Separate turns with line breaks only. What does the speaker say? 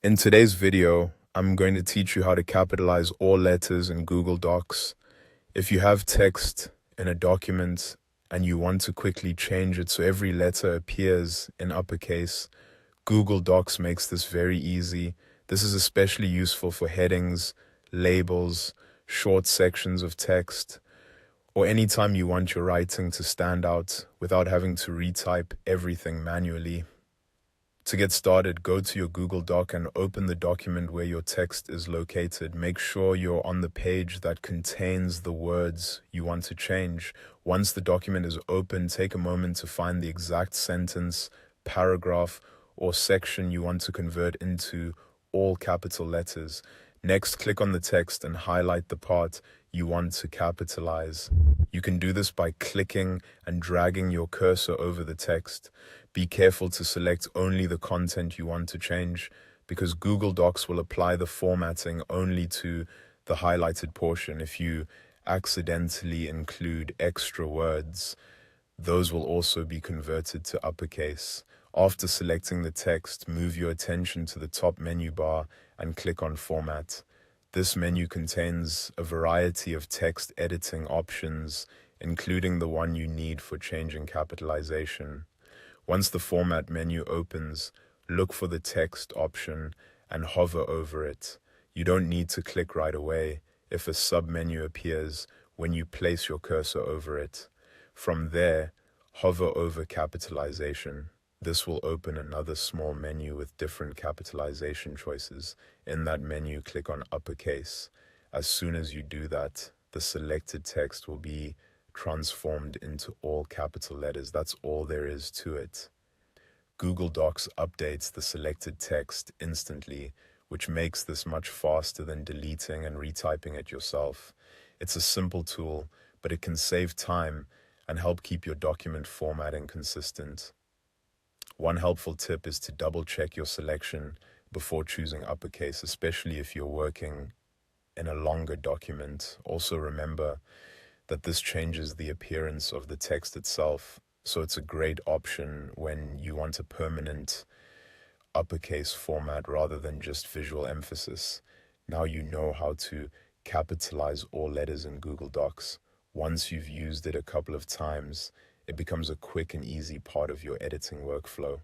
In today's video, I'm going to teach you how to capitalize all letters in Google Docs. If you have text in a document and you want to quickly change it so every letter appears in uppercase, Google Docs makes this very easy. This is especially useful for headings, labels, short sections of text, or anytime you want your writing to stand out without having to retype everything manually. To get started, go to your Google Doc and open the document where your text is located. Make sure you're on the page that contains the words you want to change. Once the document is open, take a moment to find the exact sentence, paragraph, or section you want to convert into all capital letters. Next, click on the text and highlight the part you want to capitalize. You can do this by clicking and dragging your cursor over the text. Be careful to select only the content you want to change, because Google Docs will apply the formatting only to the highlighted portion. If you accidentally include extra words, those will also be converted to uppercase. After selecting the text, move your attention to the top menu bar and click on Format. This menu contains a variety of text editing options, including the one you need for changing capitalization. Once the Format menu opens, look for the text option and hover over it. You don't need to click right away if a sub-menu appears when you place your cursor over it. From there, hover over capitalization. This will open another small menu with different capitalization choices. In that menu, click on uppercase. As soon as you do that, the selected text will be transformed into all capital letters. That's all there is to it. Google Docs updates the selected text instantly, which makes this much faster than deleting and retyping it yourself. It's a simple tool, but it can save time and help keep your document formatting consistent. One helpful tip is to double-check your selection before choosing uppercase, especially if you're working in a longer document. Also remember that this changes the appearance of the text itself, so it's a great option when you want a permanent uppercase format rather than just visual emphasis. Now you know how to capitalize all letters in Google Docs. Once you've used it a couple of times, it becomes a quick and easy part of your editing workflow.